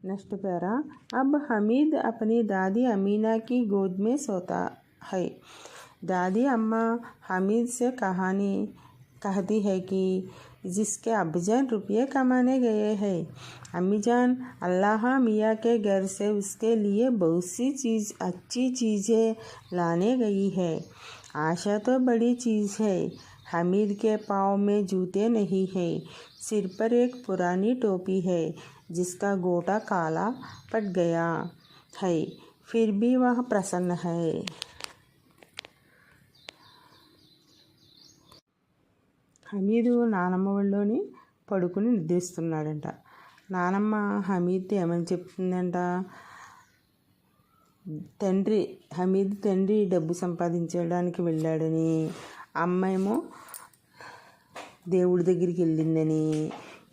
Next para. अब हमीद अपनी दादी अमीना की गोद में सोता है। दादी अम्मा हमीद से कहानी कहती है कि जिसके अब्बजान रुपये कमाने गए हैं, अम्मी जान अल्लाह मियाँ के घर से उसके लिए बहुत सी अच्छी चीज़ें लाने गई है। आशा तो बड़ी चीज़ है। हमीद के पाँव में जूते नहीं है, सिर पर एक पुरानी टोपी है जिसका गोटा काला पड़ गया है, फिर भी वह प्रसन्न है। హమీదు నానమ్మ ఒళ్ళోని పడుకుని నిద్రిస్తున్నాడంట. నానమ్మ హమీద్ ఏమని చెప్తుందంట, హమీద్ తండ్రి డబ్బు సంపాదించడానికి వెళ్ళాడని, అమ్మ ఏమో దేవుడి దగ్గరికి వెళ్ళిందని,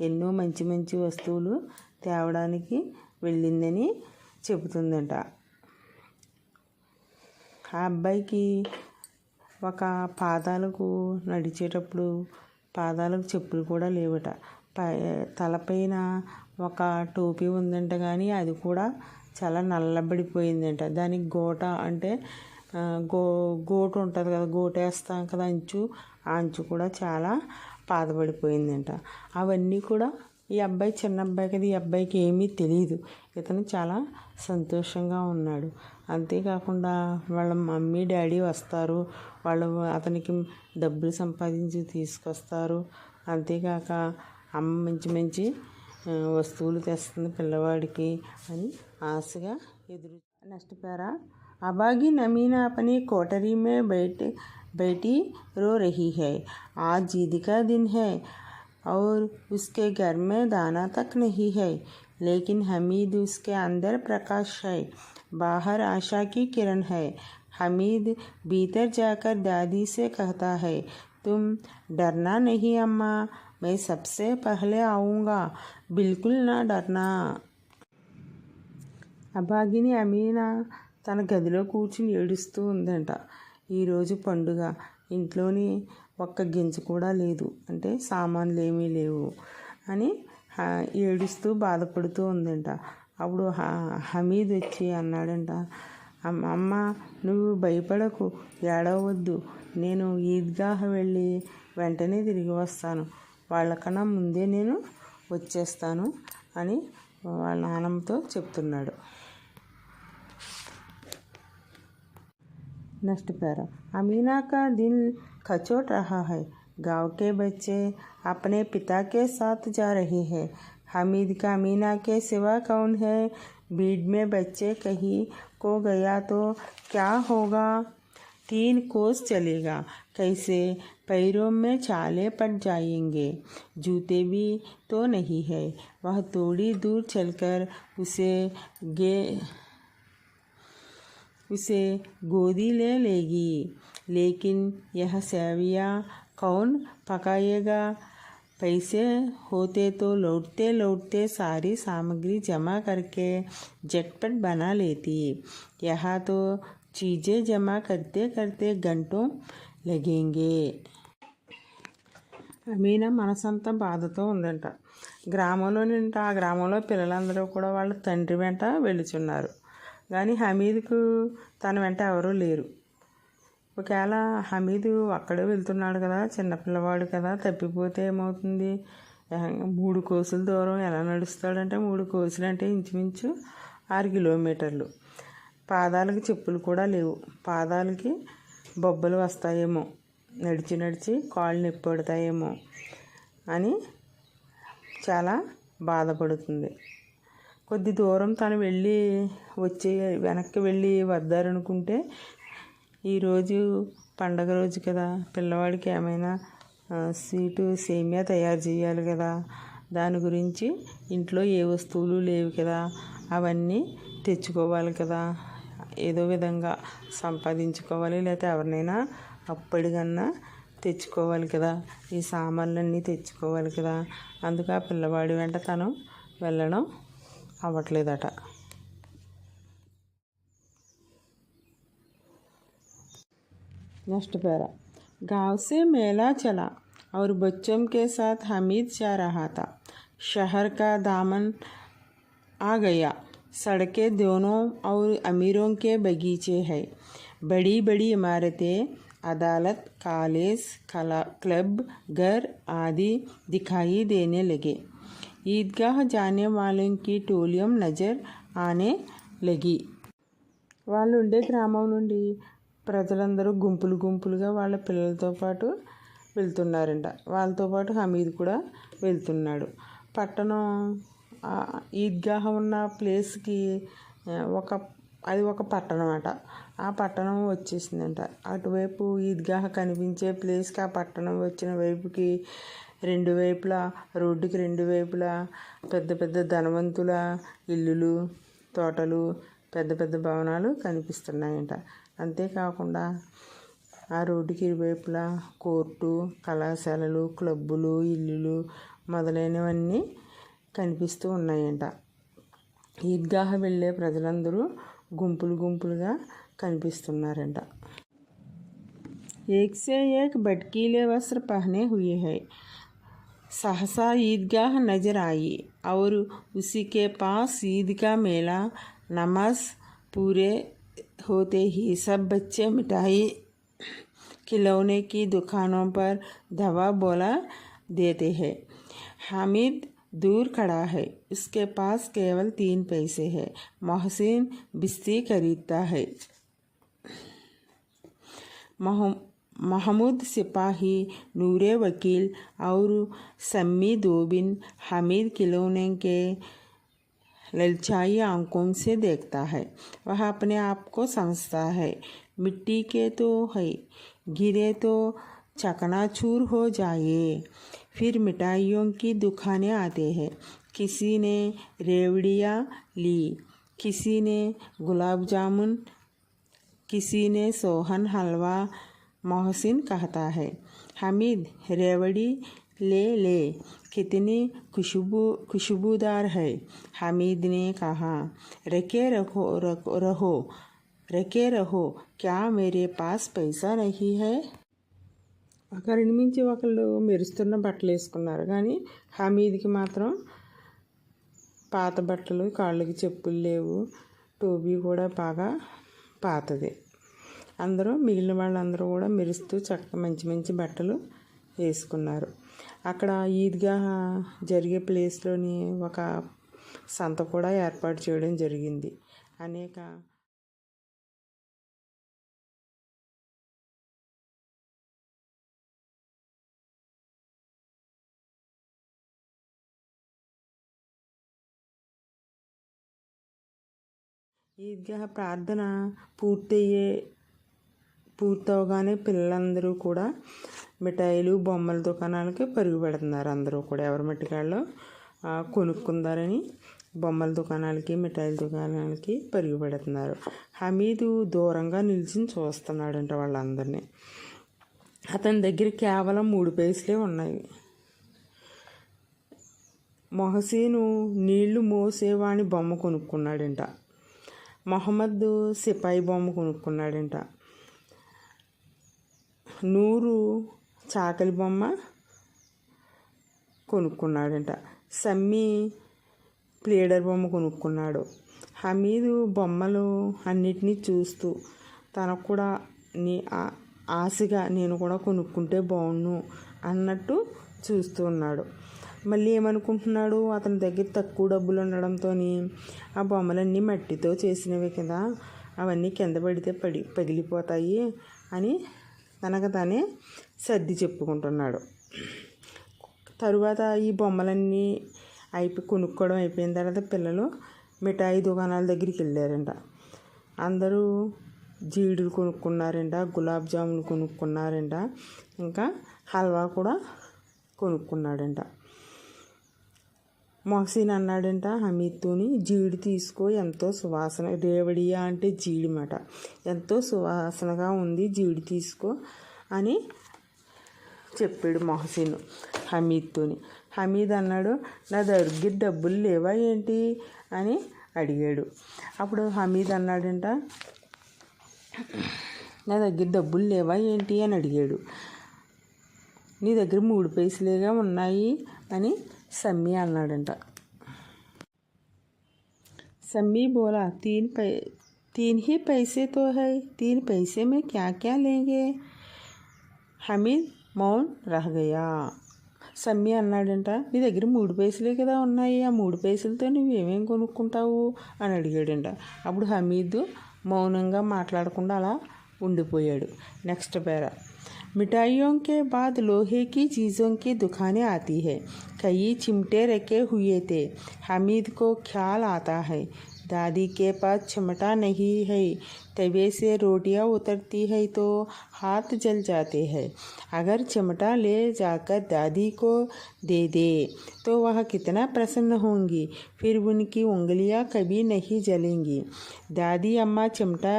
ఎన్నో మంచి మంచి వస్తువులు తేవడానికి వెళ్ళిందని చెబుతుందంట. ఆ అబ్బాయికి ఒక పాదాలకు నడిచేటప్పుడు పాదాలకు చెప్పులు కూడా లేవట. తలపైన ఒక టోపీ ఉందంట, కానీ అది కూడా చాలా నల్లబడిపోయిందంట. దానికి గోట అంటే గోటు ఉంటుంది కదా, గోటేస్తాం కదా అంచు, ఆ అంచు కూడా చాలా పాతబడిపోయిందంట. అవన్నీ కూడా ఈ అబ్బాయి చిన్న అబ్బాయి కదా, ఈ అబ్బాయికి ఏమీ తెలియదు. ఇతను చాలా సంతోషంగా ఉన్నాడు. అంతేకాకుండా వాళ్ళ మమ్మీ డాడీ వస్తారు, వాళ్ళు అతనికి డబ్బులు సంపాదించి తీసుకొస్తారు. అంతేకాక అమ్మ మంచి మంచి వస్తువులు తెస్తుంది పిల్లవాడికి అని ఆశగా ఎదురు. నెక్స్ట్ పేరా। अबागी नमीना अपनी कोठरी में बैठी रो रही है। आज ईद का दिन है और उसके घर में दाना तक नहीं है, लेकिन हमीद उसके अंदर प्रकाश है, बाहर आशा की किरण है। हमीद भीतर जाकर दादी से कहता है, तुम डरना नहीं अम्मा, मैं सबसे पहले आऊँगा, बिल्कुल ना डरना। అబాగిని అమీనా తన గదిలో కూర్చుని ఏడుస్తూ ఉందంట. ఈరోజు పండుగ, ఇంట్లోని ఒక్క గింజ కూడా లేదు, అంటే సామాన్లు ఏమీ లేవు అని ఏడుస్తూ బాధపడుతూ ఉందంట. అప్పుడు హమీద్ వచ్చి అన్నాడంట, అమ్మ నువ్వు భయపడకు, ఏడవద్దు, నేను ఈద్గాహ్ వెళ్ళి వెంటనే తిరిగి వస్తాను, వాళ్ళకన్నా ముందే నేను వచ్చేస్తాను అని వాళ్ళ నాన్నమ్మతో చెప్తున్నాడు. Next para. अमीना का दिल खचोट रहा है। गांव के बच्चे अपने पिता के साथ जा रहे हैं। हमीद का अमीना के सिवा कौन है? भीड़ में बच्चे कहीं को गया तो क्या होगा? 3 कोस चलेगा, कैसे पैरों में छाले पड़ जाएंगे, जूते भी तो नहीं है। वह थोड़ी दूर चलकर उसे गोदी ले लेगी, लेकिन यह सेवियाँ कौन पकाएगा? पैसे होते तो लौटते लौटते सारी सामग्री जमा करके झटपट बना लेती, यहाँ तो चीज़ें जमा करते करते घंटों लगेंगे। అమీనా మనసంతా బాధతో ఉందంట. ఆ గ్రామంలో పిల్లలందరూ కూడా వాళ్ళ తండ్రి వెంట వెళుచున్నారు, కానీ హమీద్కు తన వెంట ఎవరూ లేరు. ఒకవేళ హమీదు అక్కడే వెళ్తున్నాడు కదా, చిన్నపిల్లవాడు కదా, తప్పిపోతే ఏమవుతుంది? 3 కోసుల దూరం ఎలా నడుస్తాడంటే, 3 కోసులు అంటే ఇంచుమించు 6 కిలోమీటర్లు. పాదాలకి చెప్పులు కూడా లేవు, పాదాలకి బొబ్బలు వస్తాయేమో, నడిచి నడిచి కాళ్ళు నొప్పి పడతాయేమో అని చాలా బాధపడుతుంది. కొద్ది దూరం తను వెనక్కి వెళ్ళి వద్దారనుకుంటే, ఈరోజు పండగ రోజు కదా, పిల్లవాడికి ఏమైనా స్వీటు సేమియా తయారు చేయాలి కదా, దాని గురించి ఇంట్లో ఏ వస్తువులు లేవు కదా, అవన్నీ తెచ్చుకోవాలి కదా, ఏదో విధంగా సంపాదించుకోవాలి, లేకపోతే ఎవరినైనా అప్పటికన్నా తెచ్చుకోవాలి కదా, ఈ సామాన్లన్నీ తెచ్చుకోవాలి కదా, అందుకు ఆ పిల్లవాడి వెంట తను వెళ్ళడం అవ్వట్లేదట. Next para. गांव से मेला चला और बच्चों के साथ हमीद जा रहा था। शहर का दामन आ गया। सड़कें दोनों और अमीरों के बगीचे हैं। बड़ी बड़ी इमारतें, अदालत, कॉलेज, क्लब, घर आदि दिखाई देने लगे। ईदगाह जाने वालों की टोलियां नजर आने लगी। వాళ్ళు ఉండే గ్రామం నుండి ప్రజలందరూ గుంపులు గుంపులుగా వాళ్ళ పిల్లలతో పాటు వెళ్తున్నారంట. వాళ్ళతో పాటు హమీద్ కూడా వెళ్తున్నాడు. పట్టణం ఈద్గాహ ఉన్న ప్లేస్కి అది ఒక పట్టణం అట. ఆ పట్టణం వచ్చేసిందంట. అటువైపు ఈద్గాహ కనిపించే ప్లేస్కి ఆ పట్టణం వచ్చిన వైపుకి రోడ్డుకి రెండు వైపులా పెద్ద పెద్ద ధనవంతుల ఇల్లులు, తోటలు, పెద్ద పెద్ద భవనాలు కనిపిస్తున్నాయంట. అంతేకాకుండా ఆ రోడ్డుకి ఇరువైపులా కోర్టు, కళాశాలలు, క్లబ్బులు, ఇల్లులు మొదలైనవన్నీ కనిపిస్తూ ఉన్నాయంట. ఈద్గాహ వెళ్ళే ప్రజలందరూ గుంపులు గుంపులుగా కనిపిస్తున్నారంట. एक से एक भड़कीले वस्त्र पहने हुए है। सहसा ईदगाह नजर आई और उसी के पास ईद का मेला। नमाज पूरे होते ही सब बच्चे मिठाई, खिलौने की दुकानों पर दवा बोला देते हैं। हामिद दूर खड़ा है। उसके पास केवल 3 पैसे है। मोहसिन बिस्ती खरीदता है। महमूद सिपाही, नूरे वकील और सम्मी दोबिन हामिद खिलौने के ललचाई आंखों से देखता है। वह अपने आप को समझता है मिट्टी के तो है, गिरे तो चकनाचूर हो जाए। फिर मिठाइयों की दुकानें आते हैं। किसी ने रेवड़ियाँ ली, किसी ने गुलाब जामुन, किसी ने सोहन हलवा। मोहसिन कहता है, हामिद रेवड़ी ले, कितनी खुशबूदार है। हामिद ने कहा, रखे रहो, क्या मेरे पास पैसा नहीं है? అక్కడి నుంచి ఒకళ్ళు మెరుస్తున్న బట్టలు వేసుకున్నారు. కానీ హమీద్కి మాత్రం పాత బట్టలు, కాళ్ళకి చెప్పులు లేవు, టోపీ కూడా బాగా పాతది. మిగిలిన వాళ్ళందరూ కూడా మెరుస్తూ చక్కగా మంచి మంచి బట్టలు వేసుకున్నారు. అక్కడ ఈద్గాహ జరిగే ప్లేస్లోని ఒక సంత కూడా ఏర్పాటు చేయడం జరిగింది. అనేక ఈద్గాహ ప్రార్థన పూర్తవగానే పిల్లలందరూ కూడా మిఠాయిలు, బొమ్మల దుకాణాలకి పరుగు పెడుతున్నారు. అందరూ కూడా ఎవరి మట్టికాళ్ళు కొనుక్కుందారని బొమ్మల దుకాణాలకి, మిఠాయిల దుకాణాలకి పరుగు పెడుతున్నారు. హమీదు దూరంగా నిల్చుని చూస్తున్నాడంట వాళ్ళందరినీ. అతని దగ్గర కేవలం 3 పైసలే ఉన్నాయి. మొహసీను నీళ్లు మోసేవాణి బొమ్మ కొనుక్కున్నాడంట. మహమ్మద్ సిపాయి బొమ్మ కొనుక్కున్నాడంట. నూరు చాకలి బొమ్మ కొనుక్కున్నాడంట. సమ్మి ప్లేడర్ బొమ్మ కొనుక్కున్నాడు. హమీదు బొమ్మలు అన్నిటినీ చూస్తూ తనకు కూడా ఆశగా నేను కూడా కొనుక్కుంటే బాగుండు అన్నట్టు చూస్తూ ఉన్నాడు. మళ్ళీ ఏమనుకుంటున్నాడు, అతని దగ్గర తక్కువ డబ్బులు ఉండడంతో ఆ బొమ్మలన్నీ మట్టితో చేసినవి కదా, అవన్నీ కింద పడితే పగిలిపోతాయి అని తనకు తానే సర్ది చెప్పుకుంటున్నాడు. తరువాత ఈ బొమ్మలన్నీ కొనుక్కోవడం అయిపోయిన తర్వాత పిల్లలు మిఠాయి దుకాణాల దగ్గరికి వెళ్ళారంట. అందరూ జీడులు కొనుక్కున్నారంట, గులాబ్ జాములు కొనుక్కున్నారంట, ఇంకా హల్వా కూడా కొనుక్కున్నాడంట. మొహసిన్ అన్నాడంట హమీద్తోని, జీడి తీసుకో, ఎంతో సువాసన, రేవడియా అంటే జీడి మాట, ఎంతో సువాసనగా ఉంది, జీడి తీసుకో అని చెప్పాడు మొహసిన్ హమీద్తోని. హమీద్ అన్నాడు, నా దగ్గర డబ్బులు లేవా ఏంటి అని అడిగాడు. అప్పుడు హమీద్ అన్నాడంట, నా దగ్గర డబ్బులు లేవా ఏంటి అని అడిగాడు. నీ దగ్గర 3 పైసలేగా ఉన్నాయి అని సమ్మి అన్నాడంట. सम्मी बोला, 3 ही पैसे तो है, 3 पैसे में क्या क्या लेंगे? హమీద్ మౌన్ రహ్ గయా. సమ్మి అన్నాడంట, నీ దగ్గర 3 పైసలే కదా ఉన్నాయి, ఆ 3 పైసలతో నువ్వేమేం కొనుక్కుంటావు అని అడిగాడంట. అప్పుడు హమీద్ మౌనంగా మాట్లాడకుండా అలా ఉండిపోయాడు. నెక్స్ట్ పేరా. मिठाइयों के बाद लोहे की चीज़ों की दुकानें आती है. कई चिमटे रखे हुए थे. हामिद को ख्याल आता है, दादी के पास चिमटा नहीं है. तवे से रोटियां उतरती है तो हाथ जल जाते हैं. अगर चिमटा ले जाकर दादी को दे दे तो वह कितना प्रसन्न होंगी. फिर उनकी उंगलियां कभी नहीं जलेंगी. दादी अम्मा चिमटा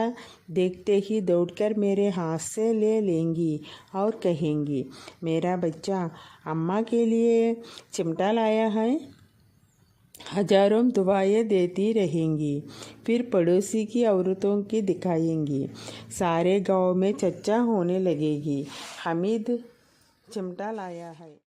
देखते ही दौड़कर मेरे हाथ से ले लेंगी और कहेंगी, मेरा बच्चा अम्मा के लिए चिमटा लाया है. हजारों दुआएं देती रहेंगी. फिर पड़ोसी की औरतों की दिखाएंगी. सारे गांव में चर्चा होने लगेगी, हामिद चिमटा लाया है.